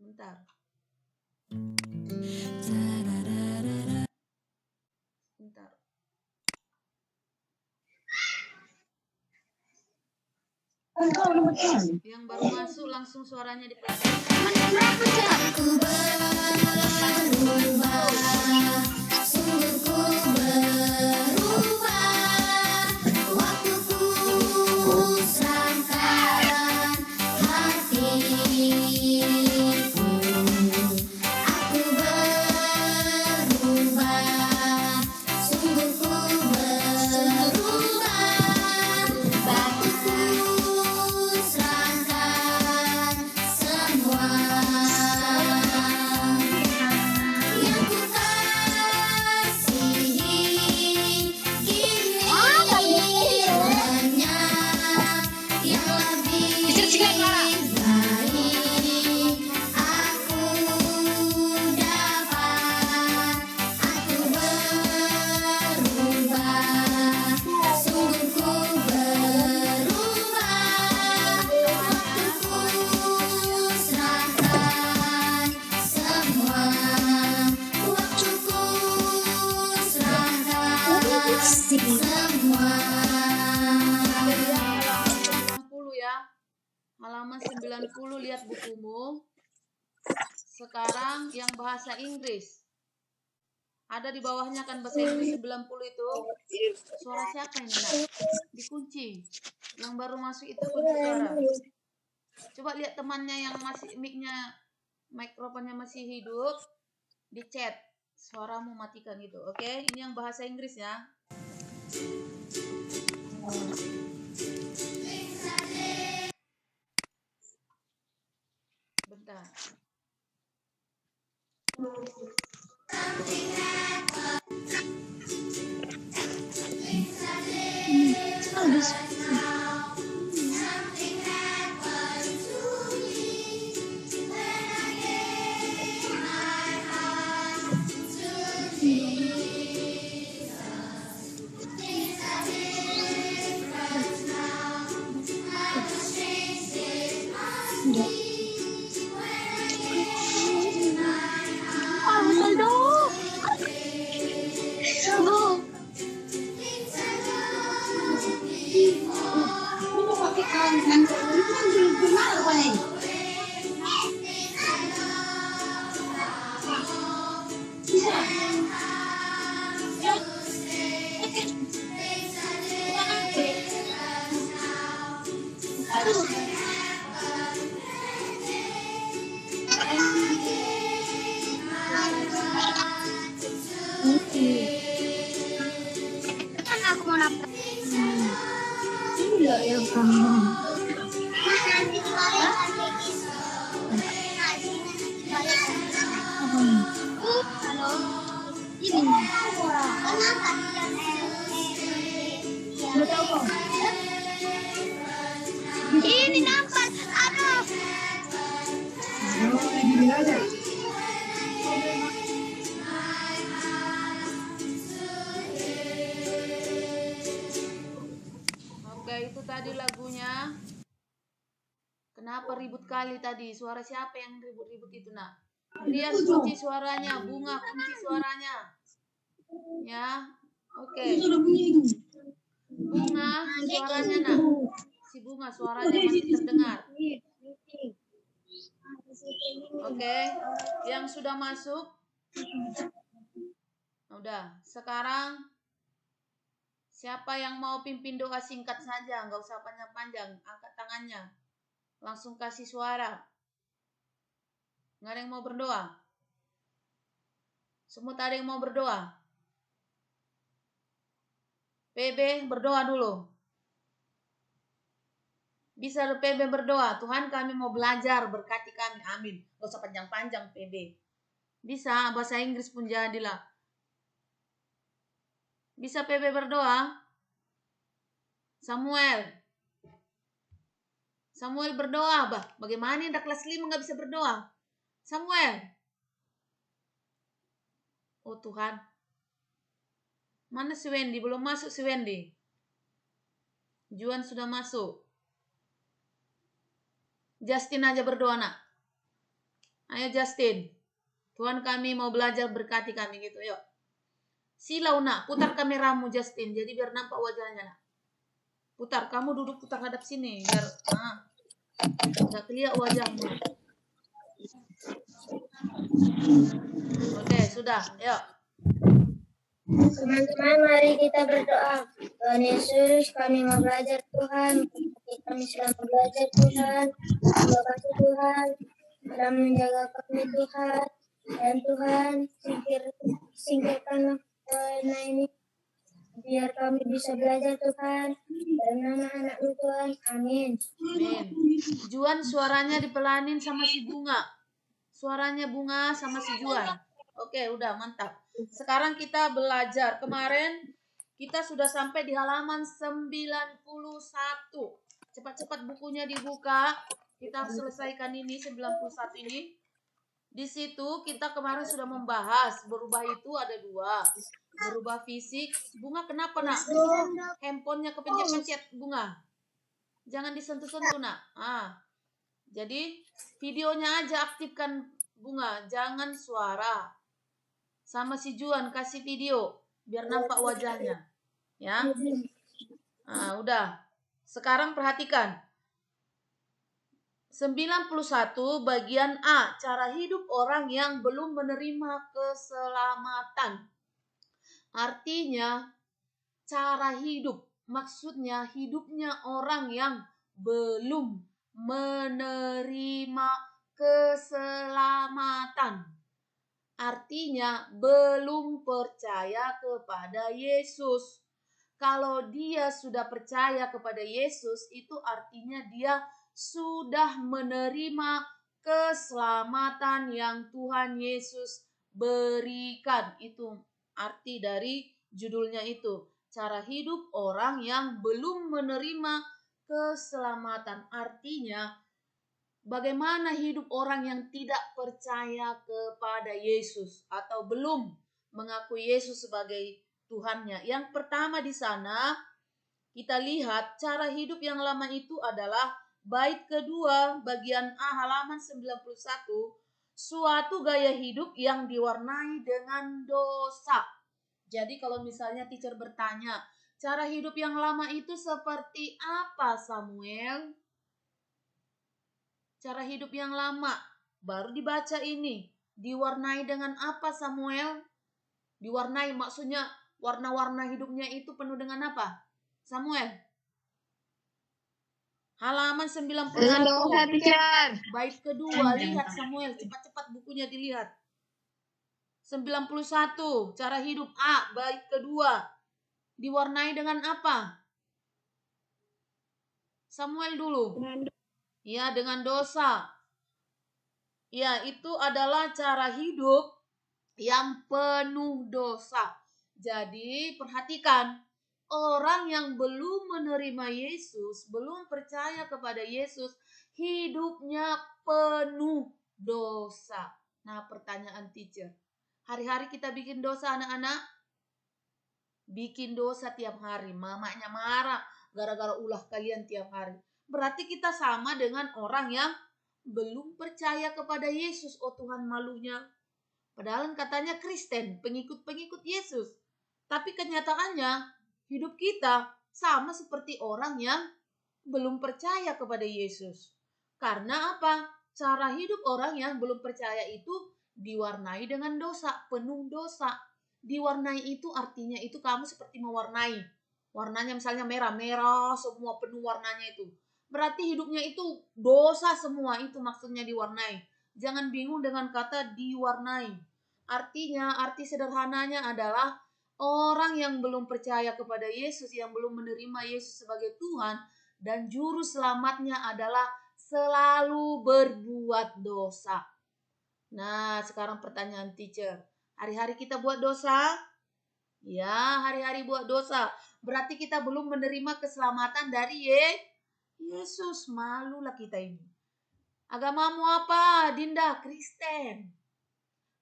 Bentar. Bentar. Yang baru masuk langsung suaranya dipelajari. Aku berubah, sungguhku berubah, waktuku serahkan hatiku. Aku berubah, sungguhku berubah, waktuku serahkan semua. Yang ku kasihi kini hanya yang lebih baik. Aku dapat, aku berubah, sungguh ku berubah, waktuku serahkan semua, waktuku serahkan semua. 90 ya. Halaman 90 lihat bukumu. Sekarang yang bahasa Inggris. Ada di bawahnya kan bahasa Inggris 90 itu. Suara siapa ini, Nak? Dikunci. Yang baru masuk itu kunci suara. Coba lihat temannya yang masih mikrofonnya masih hidup, di chat. Suaramu matikan gitu. Oke, ini yang bahasa Inggris ya. Bentar. Aku mau lapar. Iya, yang kamu. Halo. Ini. Kenapa? Tahu kok. Ini nampak. Aduh. Gini aja. Oke, itu tadi lagunya. Kenapa ribut kali tadi? Suara siapa yang ribut-ribut itu, Nak? Rias kunci suaranya, Bunga kunci suaranya. Ya. Oke. Bunga suaranya, Nak. Si Bunga suaranya masih terdengar. Oke. Yang sudah masuk. Udah. Sekarang siapa yang mau pimpin doa singkat saja, nggak usah panjang-panjang. Angkat tangannya. Langsung kasih suara. Nggak ada yang mau berdoa? Semua ada yang mau berdoa? PB berdoa dulu. Bisa PB berdoa. Tuhan, kami mau belajar, berkati kami. Amin. Nggak usah panjang-panjang PB. Bisa, bahasa Inggris pun jadilah. Bisa PB berdoa? Samuel berdoa, bah. Bagaimana ada kelas 5 nggak bisa berdoa? Samuel. Oh Tuhan. Mana si Wendy? Belum masuk si Wendy. Juan sudah masuk. Justin aja berdoa, Nak. Ayo Justin. Tuhan kami mau belajar, berkati kami gitu. Yuk. Silau nak, putar kameramu Justin. Jadi biar nampak wajahnya nak. Putar, kamu duduk putar hadap sini. Biar nggak kelihatan wajahmu. Oke, sudah. Yuk. Teman-teman, mari kita berdoa. Tuhan Yesus, kami mau belajar Tuhan. Kami sedang belajar Tuhan. Terima kasih Tuhan dalam menjaga kami Tuhan. Dan Tuhan, singkirkanlah ini biar kami bisa belajar Tuhan. Dalam nama anak-Mu Tuhan. Amin. Amin. Juan suaranya dipelanin sama si Bunga. Suaranya Bunga sama si Juan. Oke, udah mantap. Sekarang kita belajar. Kemarin kita sudah sampai di halaman 91. Cepat-cepat bukunya dibuka. Kita harus selesaikan ini 91 ini. Di situ kita kemarin sudah membahas berubah itu ada dua. Berubah fisik. Bunga kenapa nak? Handphonenya kepencet-pencet Bunga. Jangan disentuh-sentuh nak. Jadi videonya aja aktifkan Bunga, jangan suara. Sama si Juan kasih video biar nampak wajahnya. Ya. Udah. Sekarang perhatikan. 91 bagian A, cara hidup orang yang belum menerima keselamatan. Artinya cara hidup, maksudnya hidupnya orang yang belum menerima keselamatan. Artinya belum percaya kepada Yesus. Kalau dia sudah percaya kepada Yesus, itu artinya dia sudah menerima keselamatan yang Tuhan Yesus berikan. Itu arti dari judulnya itu. Cara hidup orang yang belum menerima keselamatan. Artinya bagaimana hidup orang yang tidak percaya kepada Yesus atau belum mengakui Yesus sebagai Tuhannya. Yang pertama di sana kita lihat cara hidup yang lama itu adalah bait kedua bagian A halaman 91, suatu gaya hidup yang diwarnai dengan dosa. Jadi kalau misalnya teacher bertanya, cara hidup yang lama itu seperti apa Samuel? Cara hidup yang lama, baru dibaca ini. Diwarnai dengan apa Samuel? Diwarnai maksudnya warna-warna hidupnya itu penuh dengan apa? Samuel. Halaman 91. Dengan dosa, teacher. Bait kedua, lihat Samuel, cepat-cepat bukunya dilihat. 91, cara hidup A, bait kedua. Diwarnai dengan apa? Samuel dulu. Ya, dengan dosa. Ya, itu adalah cara hidup yang penuh dosa. Jadi, perhatikan. Orang yang belum menerima Yesus, belum percaya kepada Yesus, hidupnya penuh dosa. Nah, pertanyaan teacher. Hari-hari kita bikin dosa anak-anak? Bikin dosa tiap hari. Mamanya marah gara-gara ulah kalian tiap hari. Berarti kita sama dengan orang yang belum percaya kepada Yesus. Oh Tuhan, malunya. Padahal katanya Kristen, pengikut-pengikut Yesus. Tapi kenyataannya hidup kita sama seperti orang yang belum percaya kepada Yesus. Karena apa? Cara hidup orang yang belum percaya itu diwarnai dengan dosa, penuh dosa. Diwarnai itu artinya itu kamu seperti mewarnai. Warnanya misalnya merah-merah, semua penuh warnanya itu. Berarti hidupnya itu dosa semua, itu maksudnya diwarnai. Jangan bingung dengan kata diwarnai. Artinya, arti sederhananya adalah orang yang belum percaya kepada Yesus, yang belum menerima Yesus sebagai Tuhan, dan juru selamatnya adalah selalu berbuat dosa. Nah, sekarang pertanyaan teacher. Hari-hari kita buat dosa? Ya, hari-hari buat dosa. Berarti kita belum menerima keselamatan dari Yesus. Malulah kita ini. Agamamu apa, Dinda? Kristen.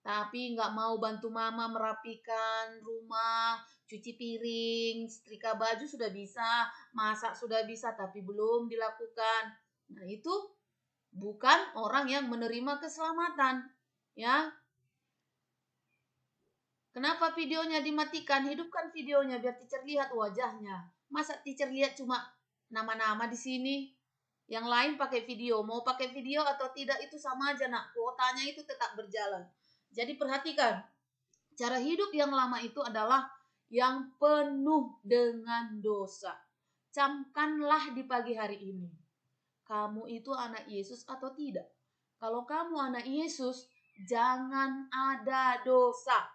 Tapi nggak mau bantu mama merapikan rumah, cuci piring, setrika baju sudah bisa, masak sudah bisa, tapi belum dilakukan. Nah itu bukan orang yang menerima keselamatan. Ya. Kenapa videonya dimatikan? Hidupkan videonya biar teacher lihat wajahnya. Masa teacher lihat cuma nama-nama di sini? Yang lain pakai video. Mau pakai video atau tidak itu sama aja, nak. Kuotanya itu tetap berjalan. Jadi perhatikan. Cara hidup yang lama itu adalah yang penuh dengan dosa. Camkanlah di pagi hari ini. Kamu itu anak Yesus atau tidak? Kalau kamu anak Yesus, jangan ada dosa.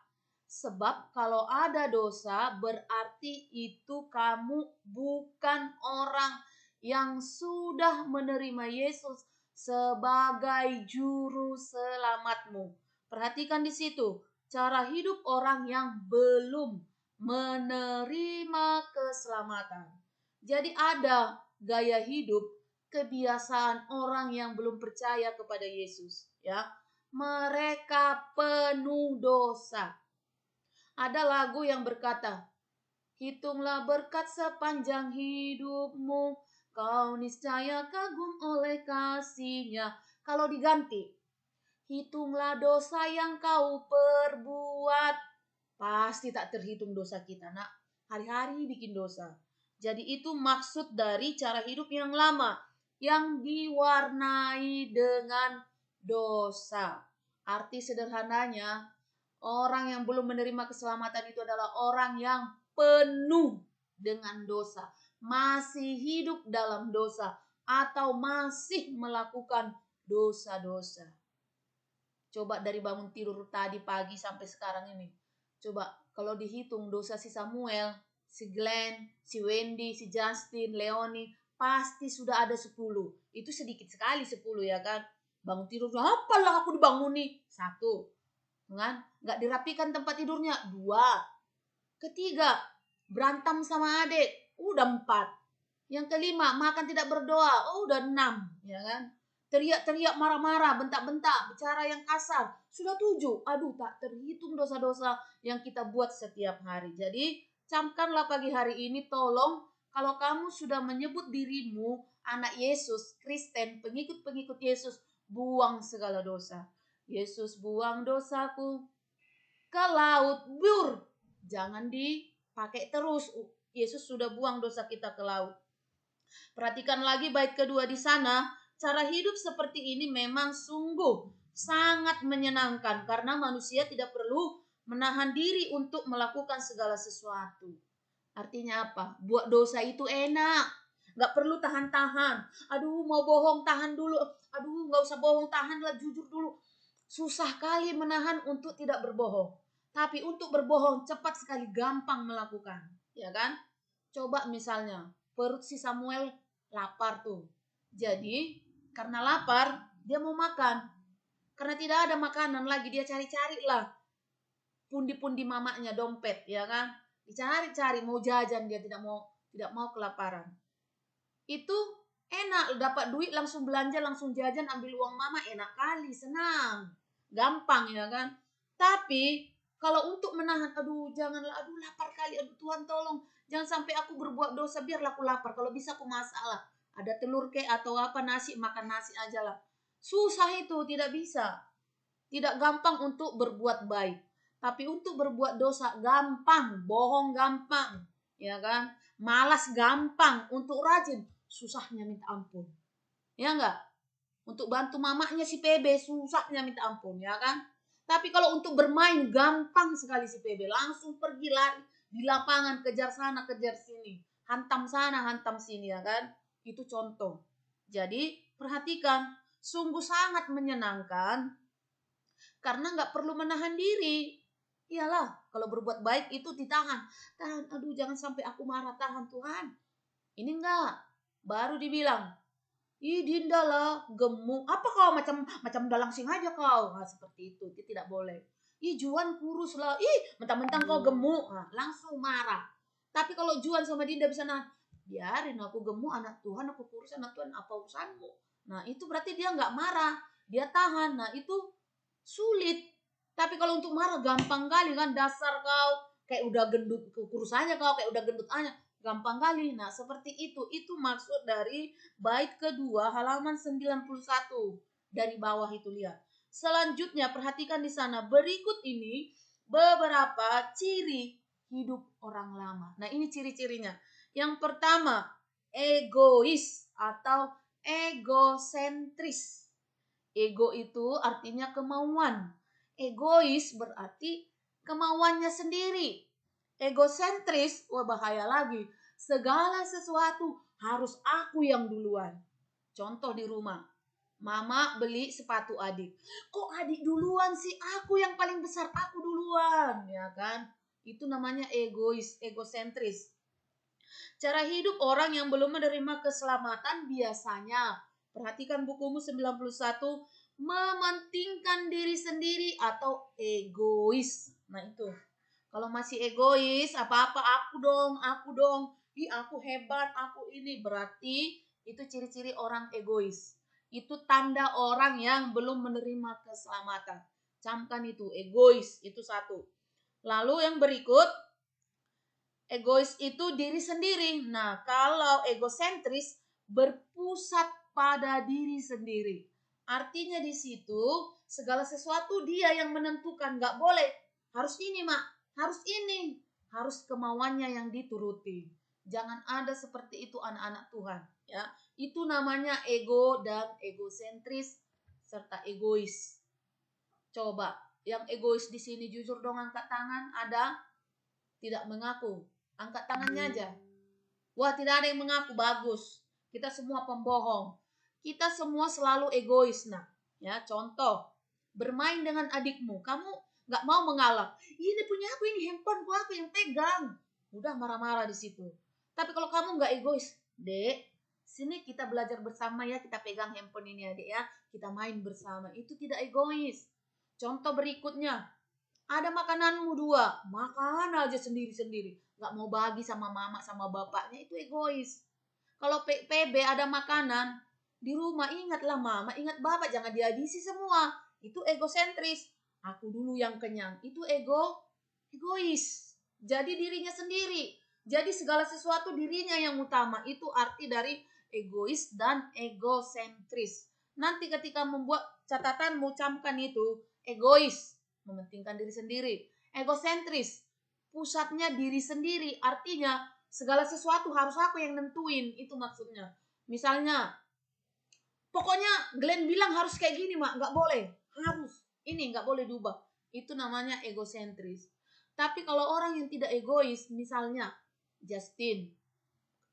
Sebab kalau ada dosa, berarti itu kamu bukan orang yang sudah menerima Yesus sebagai juru selamatmu. Perhatikan di situ, cara hidup orang yang belum menerima keselamatan. Jadi ada gaya hidup, kebiasaan orang yang belum percaya kepada Yesus, ya. Mereka penuh dosa. Ada lagu yang berkata, hitunglah berkat sepanjang hidupmu, kau niscaya kagum oleh kasih-Nya. Kalau diganti, hitunglah dosa yang kau perbuat, pasti tak terhitung dosa kita, nak. Hari-hari bikin dosa. Jadi itu maksud dari cara hidup yang lama, yang diwarnai dengan dosa. Arti sederhananya, orang yang belum menerima keselamatan itu adalah orang yang penuh dengan dosa, masih hidup dalam dosa, atau masih melakukan dosa-dosa. Coba dari bangun tidur tadi pagi sampai sekarang ini. Coba kalau dihitung dosa si Samuel, si Glenn, si Wendy, si Justin, Leoni, pasti sudah ada 10. Itu sedikit sekali 10, ya kan. Bangun tidur, apalah aku dibanguni. 1. Kan? Nggak dirapikan tempat tidurnya. 2. Ketiga, berantem sama adik. Udah 4. Yang kelima, makan tidak berdoa. Udah 6. Ya kan? Teriak-teriak, marah-marah, bentak-bentak, bicara yang kasar. Sudah 7. Aduh, tak terhitung dosa-dosa yang kita buat setiap hari. Jadi, camkanlah pagi hari ini, tolong, kalau kamu sudah menyebut dirimu anak Yesus, Kristen, pengikut-pengikut Yesus, buang segala dosa. Yesus buang dosaku ke laut, bur. Jangan dipakai terus. Yesus sudah buang dosa kita ke laut. Perhatikan lagi bait kedua di sana. Cara hidup seperti ini memang sungguh sangat menyenangkan karena manusia tidak perlu menahan diri untuk melakukan segala sesuatu. Artinya apa? Buat dosa itu enak. Gak perlu tahan-tahan. Aduh, mau bohong, tahan dulu. Aduh, gak usah bohong, tahanlah, jujur dulu. Susah kali menahan untuk tidak berbohong. Tapi untuk berbohong cepat sekali, gampang melakukan. Ya kan? Coba misalnya, perut si Samuel lapar tuh. Jadi, karena lapar, dia mau makan. Karena tidak ada makanan lagi, dia cari-cari lah. Pundi-pundi mamanya, dompet, ya kan? Dicari-cari, mau jajan, dia tidak mau kelaparan. Itu enak, dapat duit langsung belanja, langsung jajan, ambil uang mama, enak kali, senang, gampang, ya kan. Tapi kalau untuk menahan, aduh janganlah, aduh lapar kali, aduh Tuhan tolong, jangan sampai aku berbuat dosa, biarlah aku lapar, kalau bisa aku masak lah, ada telur kek atau apa, nasi, makan nasi aja lah. Susah itu, tidak bisa, tidak gampang untuk berbuat baik. Tapi untuk berbuat dosa gampang, bohong gampang, ya kan. Malas gampang, untuk rajin susahnya minta ampun. Ya enggak? Untuk bantu mamanya si PB susahnya minta ampun, ya kan? Tapi kalau untuk bermain gampang sekali si PB, langsung pergi lari di lapangan, kejar sana, kejar sini, hantam sana, hantam sini, ya kan? Itu contoh. Jadi perhatikan, sungguh sangat menyenangkan karena nggak perlu menahan diri. Iyalah, kalau berbuat baik itu ditahan. Tahan, aduh jangan sampai aku marah, tahan Tuhan. Ini enggak. Baru dibilang, ih Dinda lah, gemuk. Apa kau macam dalang sing aja kau. Nah, seperti itu tidak boleh. Ih Juan kurus lah. Ih mentang-mentang kau gemuk. Nah, langsung marah. Tapi kalau Juan sama Dinda bisa biarin aku gemuk, anak Tuhan, aku kurus, anak Tuhan, apa urusanmu. Nah itu berarti dia nggak marah. Dia tahan. Nah itu sulit. Tapi kalau untuk marah gampang kali kan, dasar kau kayak udah gendut, kurus aja kau kayak udah gendut aja. gampang kali. Nah, seperti itu maksud dari bait kedua halaman 91 dari bawah itu, lihat. Selanjutnya perhatikan di sana, berikut ini beberapa ciri hidup orang lama. Nah, ini ciri-cirinya. Yang pertama, egois atau egosentris. Ego itu artinya kemauan. Egois berarti kemauannya sendiri. Egosentris, wah bahaya lagi. Segala sesuatu harus aku yang duluan. Contoh di rumah, mama beli sepatu adik. Kok adik duluan sih? Aku yang paling besar, aku duluan. Ya kan? Itu namanya egois, egosentris. Cara hidup orang yang belum menerima keselamatan biasanya, perhatikan bukumu 91, mementingkan diri sendiri atau egois. Nah itu, kalau masih egois, apa-apa aku dong, aku hebat, aku ini, berarti itu ciri-ciri orang egois. Itu tanda orang yang belum menerima keselamatan. Camkan itu, egois, itu satu. Lalu yang berikut, egois itu diri sendiri. Nah, kalau egosentris berpusat pada diri sendiri. Artinya di situ segala sesuatu dia yang menentukan, nggak boleh. Harus ini, Mak. Harus ini. Harus kemauannya yang dituruti. Jangan ada seperti itu anak-anak Tuhan, ya. Itu namanya ego dan egosentris serta egois. Coba, yang egois di sini jujur dong angkat tangan, ada? Tidak mengaku. Angkat tangannya aja. Wah, tidak ada yang mengaku, bagus. Kita semua pembohong. Kita semua selalu egois. Nah, ya contoh, bermain dengan adikmu, kamu nggak mau mengalah. Ini punya aku, ini handphone aku yang pegang. Udah marah-marah di situ. Tapi kalau kamu nggak egois, Dek, sini kita belajar bersama ya, kita pegang handphone ini adik ya, kita main bersama. Itu tidak egois. Contoh berikutnya, ada makananmu dua, makan aja sendiri-sendiri. Gak mau bagi sama mama sama bapaknya, itu egois. Kalau PB ada makanan, di rumah ingatlah mama, ingat bapak, jangan dihabisi semua. Itu egosentris. Aku dulu yang kenyang, itu egois. Jadi dirinya sendiri. Jadi segala sesuatu dirinya yang utama. Itu arti dari egois dan egosentris. Nanti ketika membuat catatan, camkan itu, egois, mementingkan diri sendiri. Egosentris, pusatnya diri sendiri, artinya segala sesuatu harus aku yang nentuin, itu maksudnya. Misalnya, pokoknya Glenn bilang harus kayak gini, Mak, nggak boleh, harus ini, nggak boleh diubah. Itu namanya egosentris. Tapi kalau orang yang tidak egois, misalnya Justin,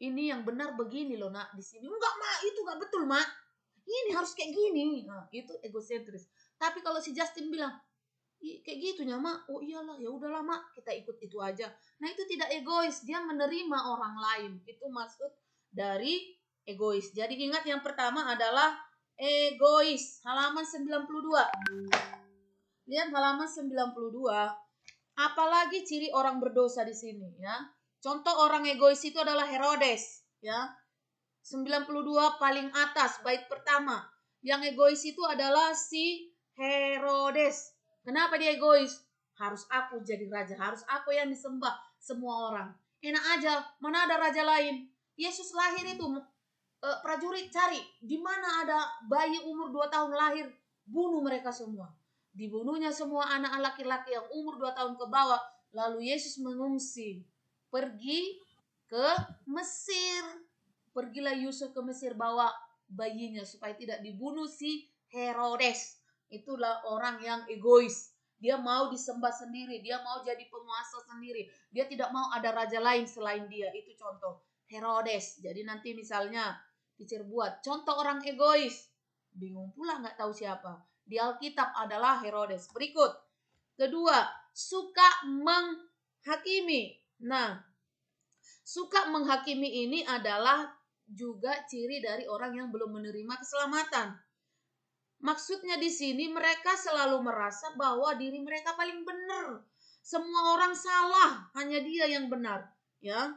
ini yang benar begini loh nak di sini, enggak Mak, itu nggak betul Mak, ini harus kayak gini. Nah, itu egosentris. Tapi kalau si Justin bilang kayak gitunya Mak, oh iyalah, ya udahlah Mak, kita ikut itu aja. Nah, itu tidak egois, dia menerima orang lain. Itu maksud dari egois. Jadi ingat, yang pertama adalah egois. Halaman 92. Lihat halaman 92. Apalagi ciri orang berdosa di sini, ya. Contoh orang egois itu adalah Herodes, ya. 92 paling atas, bait pertama. Yang egois itu adalah si Herodes. Kenapa dia egois? Harus aku jadi raja, harus aku yang disembah semua orang. Enak aja, mana ada raja lain. Yesus lahir itu, prajurit cari, di mana ada bayi umur 2 tahun lahir, bunuh mereka semua. Dibunuhnya semua anak laki-laki yang umur 2 tahun ke bawah. Lalu Yesus mengungsi, pergi ke Mesir. Pergilah Yusuf ke Mesir, bawa bayinya supaya tidak dibunuh si Herodes. Itulah orang yang egois. Dia mau disembah sendiri, dia mau jadi penguasa sendiri. Dia tidak mau ada raja lain selain dia. Itu contoh Herodes. Jadi nanti misalnya teacher buat contoh orang egois, bingung pula nggak tahu siapa. Di Alkitab adalah Herodes. Berikut. Kedua, suka menghakimi. Nah, suka menghakimi ini adalah juga ciri dari orang yang belum menerima keselamatan. Maksudnya di sini mereka selalu merasa bahwa diri mereka paling benar. Semua orang salah, hanya dia yang benar, ya.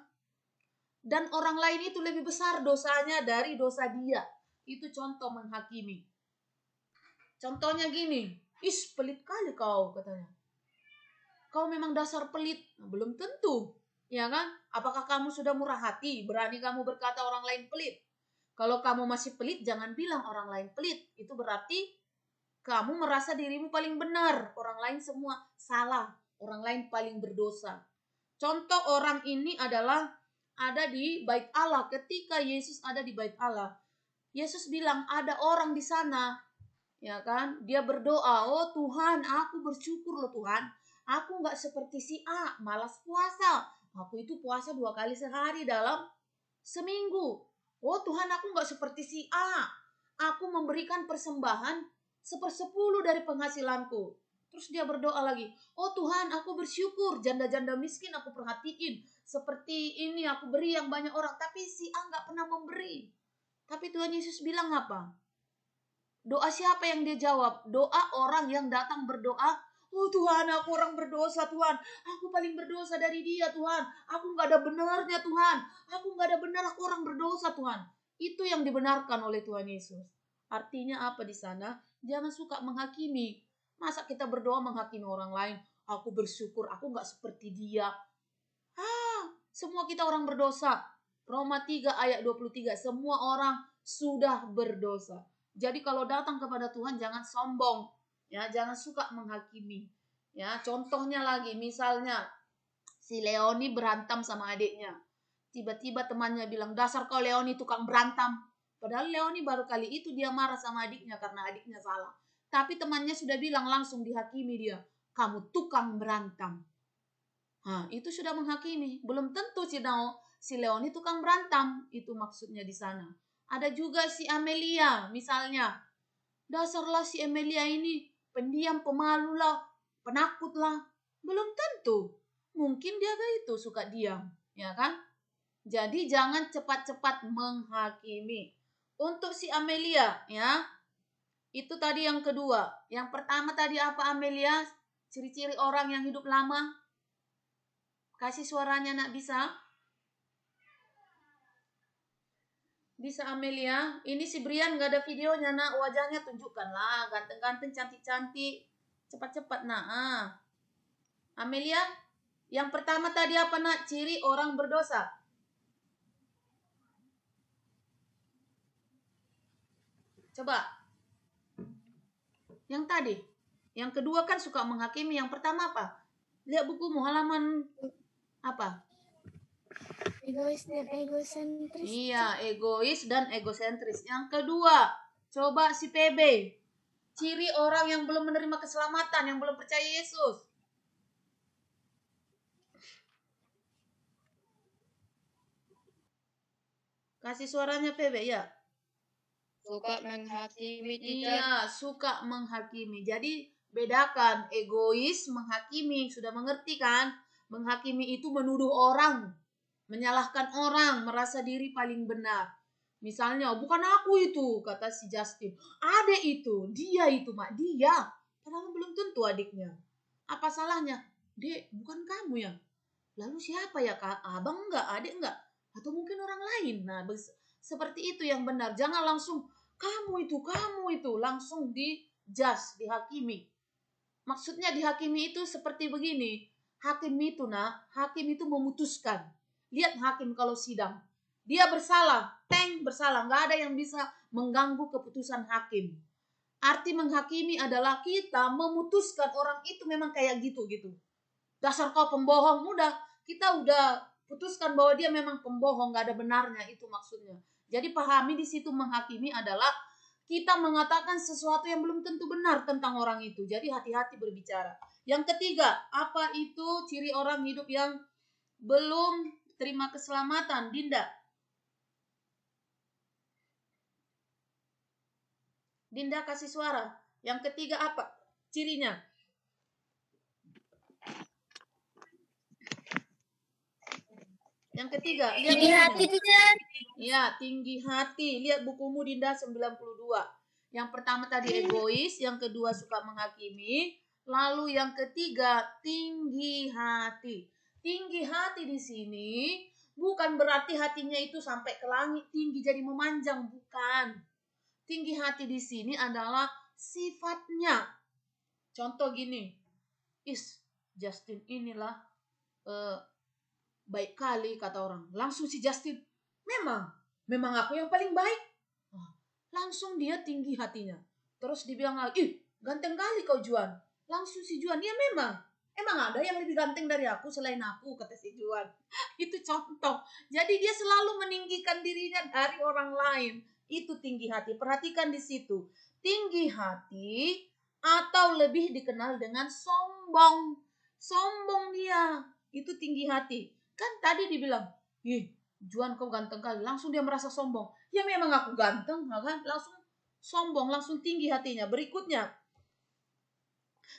Dan orang lain itu lebih besar dosanya dari dosa dia. Itu contoh menghakimi. Contohnya gini, pelit kali kau, katanya. Kau memang dasar pelit. Nah, belum tentu. Ya kan? Apakah kamu sudah murah hati? Berani kamu berkata orang lain pelit? Kalau kamu masih pelit, jangan bilang orang lain pelit. Itu berarti kamu merasa dirimu paling benar. Orang lain semua salah. Orang lain paling berdosa. Contoh orang ini adalah ada di bait Allah. Ketika Yesus ada di bait Allah, Yesus bilang ada orang di sana, ya kan? Dia berdoa, oh Tuhan, aku bersyukur loh Tuhan. Aku nggak seperti si A, malas puasa. Aku itu puasa 2 kali sehari dalam seminggu. Oh Tuhan, aku nggak seperti si A. Aku memberikan persembahan 1/10 dari penghasilanku. Terus dia berdoa lagi, oh Tuhan, aku bersyukur, janda-janda miskin aku perhatiin. Seperti ini aku beri yang banyak orang, tapi si A nggak pernah memberi. Tapi Tuhan Yesus bilang apa? Doa siapa yang dia jawab? Doa orang yang datang berdoa, oh Tuhan, aku orang berdosa Tuhan. Aku paling berdosa dari dia Tuhan. Aku nggak ada benarnya Tuhan. Aku nggak ada benar, aku orang berdosa Tuhan. Itu yang dibenarkan oleh Tuhan Yesus. Artinya apa di sana? Jangan suka menghakimi. Masa kita berdoa menghakimi orang lain? Aku bersyukur, aku nggak seperti dia. Semua kita orang berdosa. Roma 3 ayat 23. Semua orang sudah berdosa. Jadi kalau datang kepada Tuhan jangan sombong. Ya, jangan suka menghakimi. Ya, contohnya lagi misalnya si Leoni berantem sama adiknya. Tiba-tiba temannya bilang, "Dasar kau Leoni tukang berantem." Padahal Leoni baru kali itu dia marah sama adiknya karena adiknya salah. Tapi temannya sudah bilang langsung dihakimi dia, "Kamu tukang berantem." Nah, itu sudah menghakimi. Belum tentu si Leoni tukang berantem. Itu maksudnya di sana. Ada juga si Amelia, misalnya. Dasarlah si Amelia ini pendiam, pemalu lah, penakut lah. Belum tentu. Mungkin dia itu suka diam, ya kan? Jadi jangan cepat-cepat menghakimi. Untuk si Amelia, ya, itu tadi yang kedua. Yang pertama tadi apa Amelia? Ciri-ciri orang yang hidup lama. Kasih suaranya nak bisa? Bisa Amelia? Ini si Brian gak ada videonya nak. Wajahnya tunjukkan lah. Ganteng-ganteng, cantik-cantik. Cepat-cepat nak. Amelia? Yang pertama tadi apa nak? Ciri orang berdosa. Coba. Yang tadi. Yang kedua kan suka menghakimi. Yang pertama apa? Lihat bukumu halaman apa? Egois dan egosentris. Iya, egois dan egosentris. Yang kedua, coba si PB. Ciri orang yang belum menerima keselamatan, yang belum percaya Yesus. Kasih suaranya PB ya. Suka menghakimi, Iya, suka menghakimi. Jadi bedakan egois, menghakimi. Sudah mengerti kan? Menghakimi itu menuduh orang, menyalahkan orang, merasa diri paling benar. Misalnya, bukan aku itu, kata si Justin. Adek itu, dia itu, mak, dia. Padahal belum tentu adiknya. Apa salahnya? Dek, bukan kamu ya. Lalu siapa ya, kak? Abang enggak, adik enggak? Atau mungkin orang lain. Nah, seperti itu yang benar. Jangan langsung, kamu itu. Langsung di-judge, dihakimi. Maksudnya dihakimi itu seperti begini. Hakim itu memutuskan. Lihat hakim kalau sidang. Dia bersalah, bersalah. Nggak ada yang bisa mengganggu keputusan hakim. Arti menghakimi adalah kita memutuskan orang itu memang kayak gitu. Dasar kau pembohong, kita udah putuskan bahwa dia memang pembohong, nggak ada benarnya, itu maksudnya. Jadi pahami di situ menghakimi adalah kita mengatakan sesuatu yang belum tentu benar tentang orang itu. Jadi hati-hati berbicara. Yang ketiga, apa itu ciri orang hidup yang belum terima keselamatan? Dinda. Dinda kasih suara. Yang ketiga apa cirinya? Yang ketiga, lihat Tinggi hati, teacher. Ya, tinggi hati. Lihat bukumu Dinda 92. Yang pertama tadi egois, yang kedua suka menghakimi, lalu yang ketiga tinggi hati. Tinggi hati di sini bukan berarti hatinya itu sampai ke langit tinggi jadi memanjang, bukan. Tinggi hati di sini adalah sifatnya. Contoh gini, Justin inilah baik kali kata orang. Langsung si Justin, memang aku yang paling baik. Oh, langsung dia tinggi hatinya. Terus dibilang lagi, ih ganteng kali kau Juan. Langsung si Juan, ya emang ada yang lebih ganteng dari aku selain aku, kata si Juan. Itu contoh. Jadi dia selalu meninggikan dirinya dari orang lain. Itu tinggi hati. Perhatikan di situ. Tinggi hati atau lebih dikenal dengan sombong. Sombong dia. Itu tinggi hati. Kan tadi dibilang, ih Juan kau ganteng kali. Langsung dia merasa sombong. Ya memang aku ganteng, kan? Langsung sombong, langsung tinggi hatinya. Berikutnya,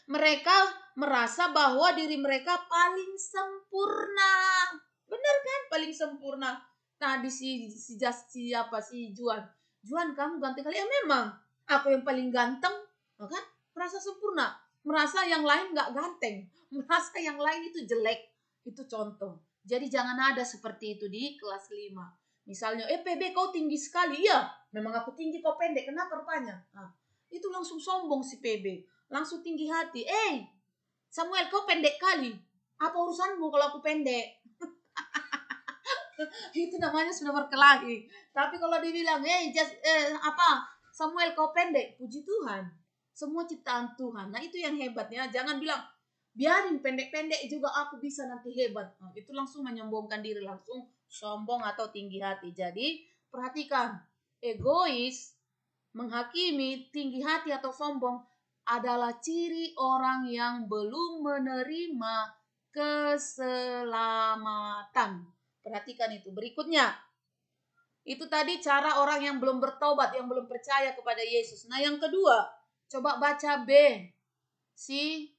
mereka merasa bahwa diri mereka paling sempurna. Benar kan? Paling sempurna. Tadi si Juan. Juan kamu ganteng kali. Ya memang aku yang paling ganteng, kan? Merasa sempurna. Merasa yang lain gak ganteng. Merasa yang lain itu jelek. Itu contoh. Jadi jangan ada seperti itu di kelas 5. Misalnya, PB kau tinggi sekali. Iya, memang aku tinggi kau pendek. Kenapa rupanya? Nah, itu langsung sombong si PB. Langsung tinggi hati. Samuel kau pendek kali. Apa urusanmu kalau aku pendek? Itu namanya sudah berkelahi. Tapi kalau dibilang, Samuel kau pendek, puji Tuhan. Semua ciptaan Tuhan. Nah itu yang hebatnya. Jangan bilang, biarin pendek-pendek juga aku bisa nanti hebat. Nah, itu langsung menyombongkan diri, langsung sombong atau tinggi hati. Jadi perhatikan, egois, menghakimi, tinggi hati atau sombong adalah ciri orang yang belum menerima keselamatan. Perhatikan itu. Berikutnya, itu tadi cara orang yang belum bertobat, yang belum percaya kepada Yesus. Nah yang kedua, coba baca B. Si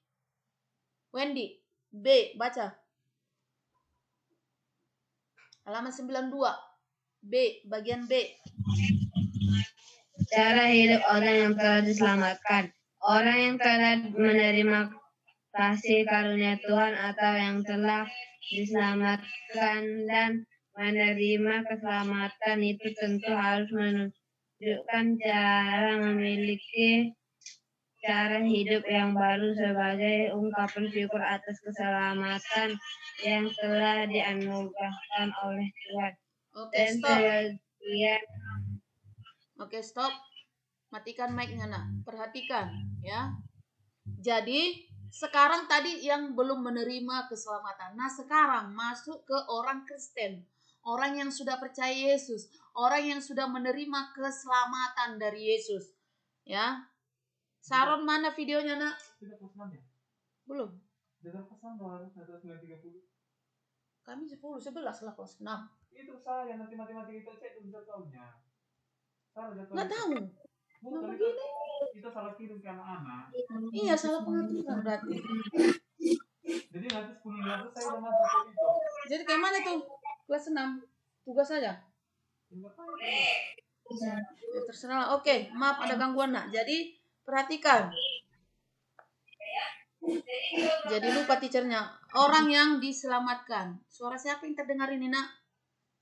Wendy, B, baca. Halaman 92. B, bagian B. Cara hidup orang yang telah diselamatkan. Orang yang telah menerima kasih karunia Tuhan atau yang telah diselamatkan dan menerima keselamatan itu tentu harus menunjukkan cara memiliki cara hidup yang baru sebagai ungkapan syukur atas keselamatan yang telah dianugerahkan oleh Tuhan. Oke, stop. Matikan mic-nya, nak. Perhatikan, ya. Jadi, sekarang tadi yang belum menerima keselamatan. Nah, sekarang masuk ke orang Kristen. Orang yang sudah percaya Yesus. Orang yang sudah menerima keselamatan dari Yesus. Ya. Saron mana videonya, nak? Belum. Kami 10, 11 lah kelas 6. Itu saya nanti matematika itu saya belum tahunnya. Nggak tahu. Bukan itu salah kirim ke anak-anak. Iya, salah pengaturan berarti. Jadi nanti 10 saya udah masuk ke itu. Jadi kayak mana tuh? Kelas 6. Tugas saja. Ya, terserah. Oke, maaf ada gangguan, nak. Jadi perhatikan. Jadi lupa teachernya. Orang yang diselamatkan. Suara siapa yang terdengar ini, nak?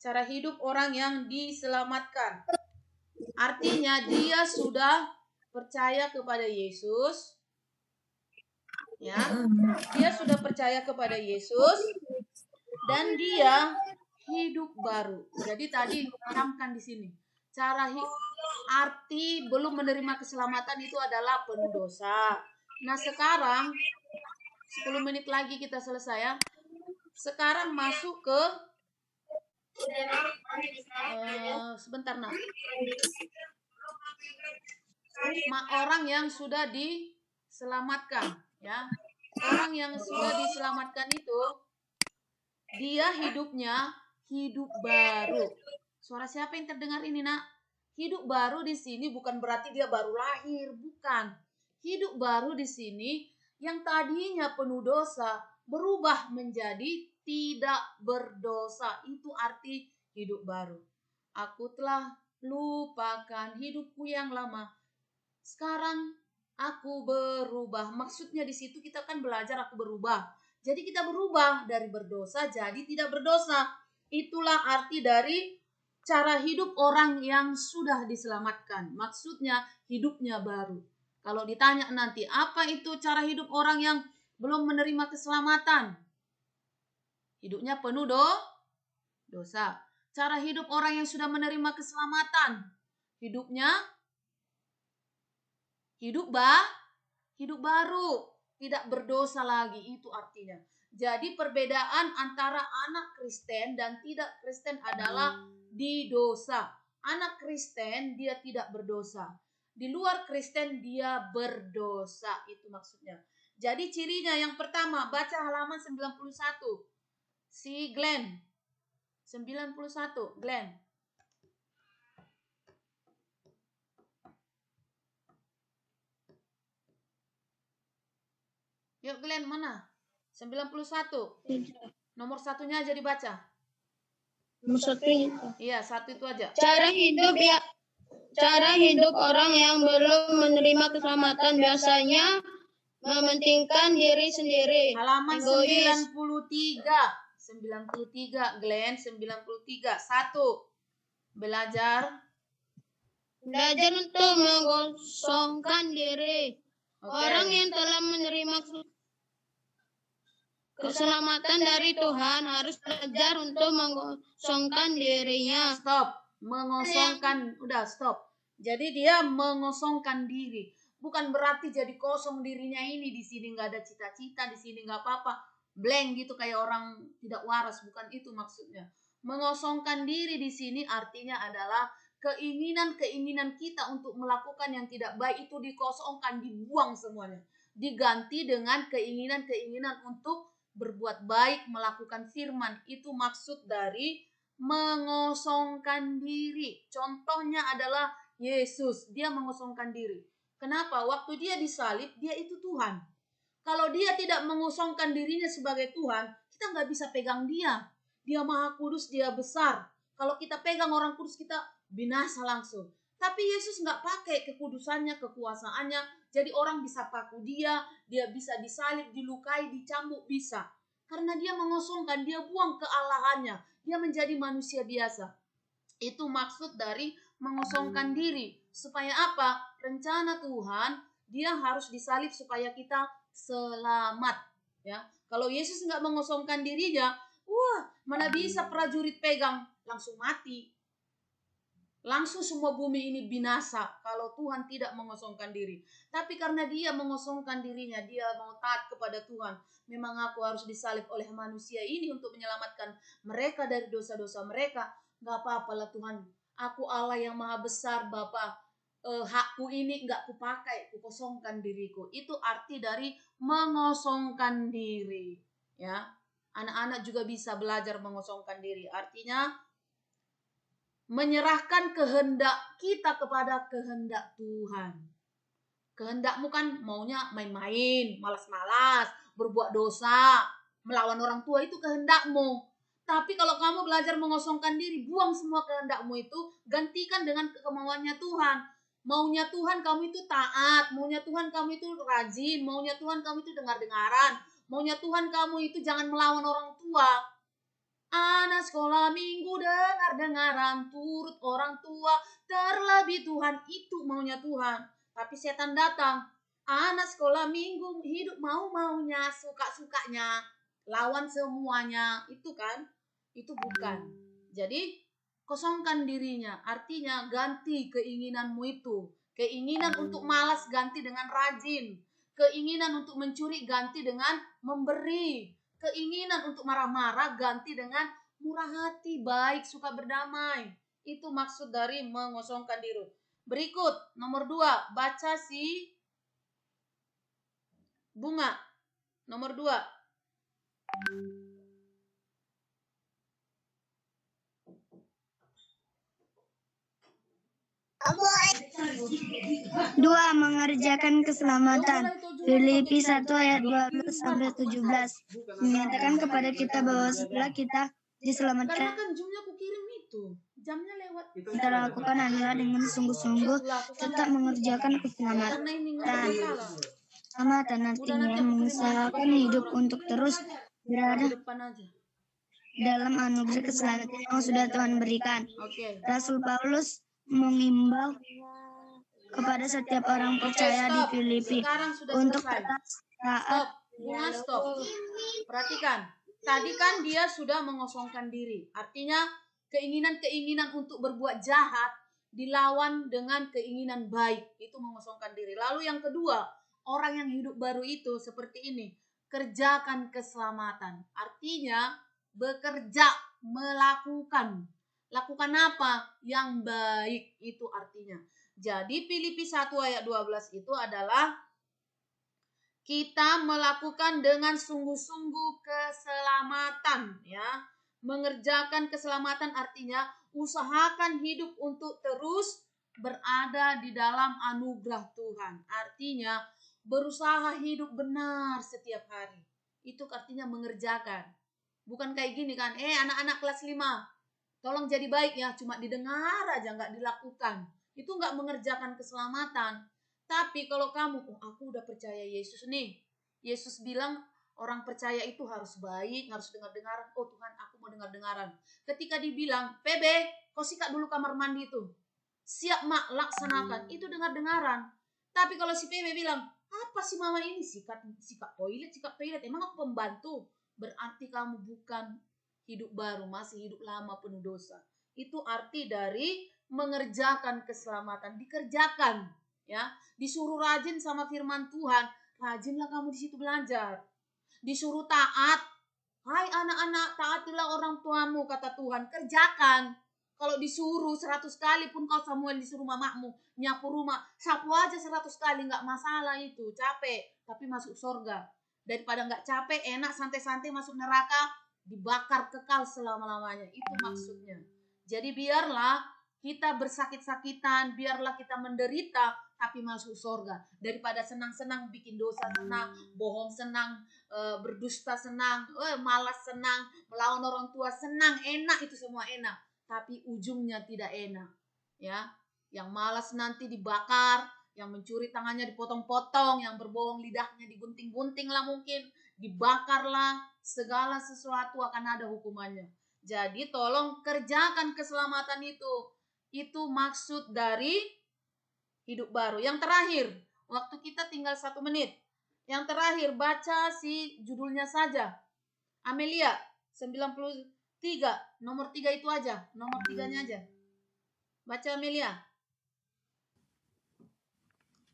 Cara hidup orang yang diselamatkan. Artinya dia sudah percaya kepada Yesus. Ya. Dia sudah percaya kepada Yesus dan dia hidup baru. Jadi tadi camkan di sini. Arti belum menerima keselamatan itu adalah pendosa. Nah, sekarang 10 menit lagi kita selesai ya. Sekarang masuk ke sebentar, nak. Orang yang sudah diselamatkan, ya. Orang yang sudah diselamatkan itu dia hidupnya hidup baru. Suara siapa yang terdengar ini, nak? Hidup baru di sini bukan berarti dia baru lahir, bukan. Hidup baru di sini yang tadinya penuh dosa berubah menjadi tidak berdosa. Itu arti hidup baru. Aku telah lupakan hidupku yang lama. Sekarang aku berubah. Maksudnya di situ kita kan belajar aku berubah. Jadi kita berubah dari berdosa jadi tidak berdosa. Itulah arti dari cara hidup orang yang sudah diselamatkan. Maksudnya hidupnya baru. Kalau ditanya nanti apa itu cara hidup orang yang belum menerima keselamatan? Hidupnya penuh dosa. Cara hidup orang yang sudah menerima keselamatan. Hidupnya hidup baru, tidak berdosa lagi, itu artinya. Jadi perbedaan antara anak Kristen dan tidak Kristen adalah di dosa. Anak Kristen dia tidak berdosa. Di luar Kristen dia berdosa, itu maksudnya. Jadi cirinya yang pertama, baca halaman 91. Si Glenn. 91, Glenn. Yuk Glenn, mana? 91. Nomor satunya aja dibaca. Nomor 1 itu. Iya, satu itu aja. Cara hidup orang yang belum menerima keselamatan biasanya mementingkan diri sendiri. Halaman Egois. 93, Glenn, 93. 1. Belajar. Belajar untuk mengosongkan diri. Oke. Orang yang telah menerima keselamatan dari Tuhan harus belajar untuk mengosongkan dirinya. Stop. Mengosongkan. Udah, stop. Jadi dia mengosongkan diri. Bukan berarti jadi kosong dirinya ini. Di sini nggak ada cita-cita, di sini nggak apa-apa. Blank gitu kayak orang tidak waras. Bukan itu maksudnya. Mengosongkan diri di sini artinya adalah keinginan-keinginan kita untuk melakukan yang tidak baik itu dikosongkan, dibuang semuanya. Diganti dengan keinginan-keinginan untuk berbuat baik, melakukan firman. Itu maksud dari mengosongkan diri. Contohnya adalah Yesus, dia mengosongkan diri. Kenapa? Waktu dia disalib, dia itu Tuhan. Kalau dia tidak mengosongkan dirinya sebagai Tuhan, kita nggak bisa pegang dia. Dia maha kudus, dia besar. Kalau kita pegang orang kudus, kita binasa langsung. Tapi Yesus nggak pakai kekudusannya, kekuasaannya. Jadi orang bisa paku dia bisa disalib, dilukai, dicambuk, bisa. Karena dia mengosongkan, dia buang kealahannya. Dia menjadi manusia biasa. Itu maksud dari mengosongkan diri. Supaya apa? Rencana Tuhan, dia harus disalib supaya kita selamat. Ya, kalau Yesus nggak mengosongkan dirinya, mana bisa prajurit pegang, langsung mati. Langsung semua bumi ini binasa kalau Tuhan tidak mengosongkan diri. Tapi karena dia mengosongkan dirinya, dia mau taat kepada Tuhan. Memang aku harus disalib oleh manusia ini untuk menyelamatkan mereka dari dosa-dosa mereka. Gak apa-apa lah Tuhan. Aku Allah yang maha besar, Bapa. Hakku ini gak kupakai, kukosongkan diriku. Itu arti dari mengosongkan diri. Ya, anak-anak juga bisa belajar mengosongkan diri. Artinya menyerahkan kehendak kita kepada kehendak Tuhan. Kehendakmu kan maunya main-main, malas-malas, berbuat dosa, melawan orang tua, itu kehendakmu. Tapi kalau kamu belajar mengosongkan diri, buang semua kehendakmu itu, gantikan dengan kemauannya Tuhan. Maunya Tuhan kamu itu taat, maunya Tuhan kamu itu rajin, maunya Tuhan kamu itu dengar-dengaran, maunya Tuhan kamu itu jangan melawan orang tua. Anak sekolah minggu dengar-dengaran, turut orang tua, terlebih Tuhan, itu maunya Tuhan. Tapi setan datang, anak sekolah minggu hidup mau-maunya, suka-sukanya, lawan semuanya, itu kan? Itu bukan. Jadi kosongkan dirinya, artinya ganti keinginanmu itu. Keinginan untuk malas ganti dengan rajin. Keinginan untuk mencuri ganti dengan memberi. Keinginan untuk marah-marah ganti dengan murah hati, baik, suka berdamai. Itu maksud dari mengosongkan diri. Berikut, nomor 2. Baca si Bunga. Nomor 2. Dua, mengerjakan keselamatan. Filipi 1 ayat 12-17 menyatakan kepada kita bahwa setelah kita diselamatkan, Karena kan jumlah aku kirim itu. Jamnya lewat. kita lakukan adalah dengan sungguh-sungguh tetap mengerjakan keselamatan. Karena ini nggak salah. Keselamatan artinya mengusahakan hidup untuk terus berada Depan aja. dalam anugerah keselamatan yang sudah Tuhan berikan. Oke. Rasul Paulus mengimbau kepada setiap orang percaya di Stop. Filipi Sekarang sudah untuk selesai. tetap taat. Stop. Bunga, stop. Perhatikan. Tadi kan dia sudah mengosongkan diri. Artinya keinginan-keinginan untuk berbuat jahat dilawan dengan keinginan baik. Itu mengosongkan diri. Lalu yang kedua, orang yang hidup baru itu seperti ini. Kerjakan keselamatan. Artinya bekerja, melakukan. Lakukan apa? Yang baik itu artinya. Jadi Filipi 1 ayat 12 itu adalah kita melakukan dengan sungguh-sungguh keselamatan, ya. Mengerjakan keselamatan artinya usahakan hidup untuk terus berada di dalam anugerah Tuhan. Artinya berusaha hidup benar setiap hari. Itu artinya mengerjakan. Bukan kayak gini kan, anak-anak kelas 5, tolong jadi baik ya, cuma didengar aja, nggak dilakukan. Itu nggak mengerjakan keselamatan. Tapi kalau kamu, aku udah percaya Yesus nih. Yesus bilang orang percaya itu harus baik, harus dengar-dengaran. Oh Tuhan, aku mau dengar-dengaran. Ketika dibilang, PB, kau sikat dulu kamar mandi itu. Siap mak, laksanakan. Itu dengar-dengaran. Tapi kalau si PB bilang, apa sih mama ini? Sikat toilet. Emang aku pembantu? Berarti kamu bukan hidup baru, masih hidup lama penuh dosa. Itu arti dari mengerjakan keselamatan. Dikerjakan, ya. Disuruh rajin sama firman Tuhan, rajinlah kamu di situ belajar. Disuruh taat, hai anak-anak, taatilah orang tuamu, kata Tuhan. Kerjakan. Kalau disuruh 100 kali pun kau Samuel disuruh mamamu nyapu rumah, sapu aja 100 kali, nggak masalah itu, capek, tapi masuk surga. Daripada nggak capek, enak santai-santai masuk neraka, dibakar kekal selama-lamanya. Itu maksudnya. Jadi biarlah kita bersakit-sakitan, biarlah kita menderita, tapi masuk surga. Daripada senang-senang bikin dosa senang, bohong senang, berdusta senang, malas senang, melawan orang tua senang, enak itu semua enak. Tapi ujungnya tidak enak. Ya, yang malas nanti dibakar, yang mencuri tangannya dipotong-potong, yang berbohong lidahnya digunting-gunting lah mungkin, dibakarlah, segala sesuatu akan ada hukumannya. Jadi tolong kerjakan keselamatan itu. Itu maksud dari hidup baru. Yang terakhir, waktu kita tinggal 1 menit. Yang terakhir, baca si judulnya saja. Amelia, 93, nomor 3 itu aja. Nomor 3-nya aja. Baca Amelia.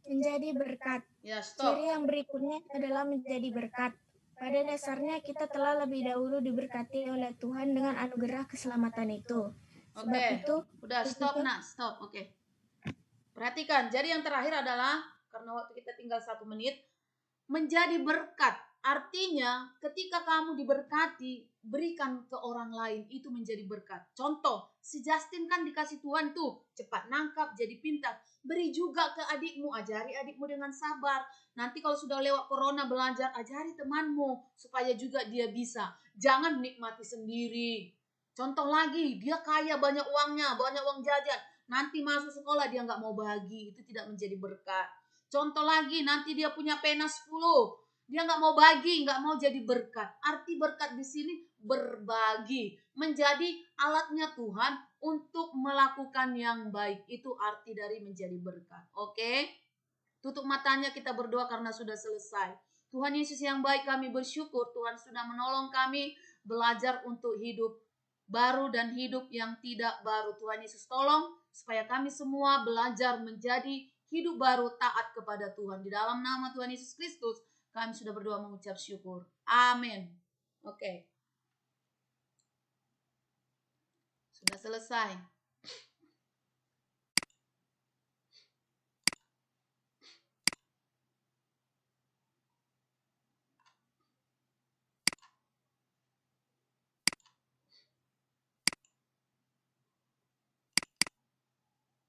Menjadi berkat. Ya, stop. Ciri yang berikutnya adalah menjadi berkat. Pada dasarnya kita telah lebih dahulu diberkati oleh Tuhan dengan anugerah keselamatan itu. Sebab Oke, itu, udah stop nak, stop. Oke. Perhatikan, jadi yang terakhir adalah, karena waktu kita tinggal 1 menit, menjadi berkat. Artinya ketika kamu diberkati, berikan ke orang lain, itu menjadi berkat. Contoh, si Justin kan dikasih Tuhan tuh, cepat nangkap, jadi pintar. Beri juga ke adikmu, ajari adikmu dengan sabar. Nanti kalau sudah lewat corona belajar, ajari temanmu, supaya juga dia bisa. Jangan nikmati sendiri. Contoh lagi, dia kaya banyak uangnya, banyak uang jajan. Nanti masuk sekolah dia nggak mau bagi, itu tidak menjadi berkat. Contoh lagi, nanti dia punya pena 10, dia nggak mau bagi, nggak mau jadi berkat. Arti berkat di sini berbagi, menjadi alatnya Tuhan untuk melakukan yang baik. Itu arti dari menjadi berkat. Oke? Tutup matanya, kita berdoa karena sudah selesai. Tuhan Yesus yang baik, kami bersyukur Tuhan sudah menolong kami belajar untuk hidup baru dan hidup yang tidak baru. Tuhan Yesus tolong supaya kami semua belajar menjadi hidup baru, taat kepada Tuhan. Di dalam nama Tuhan Yesus Kristus kami sudah berdoa mengucap syukur. Amin. Oke. Sudah selesai.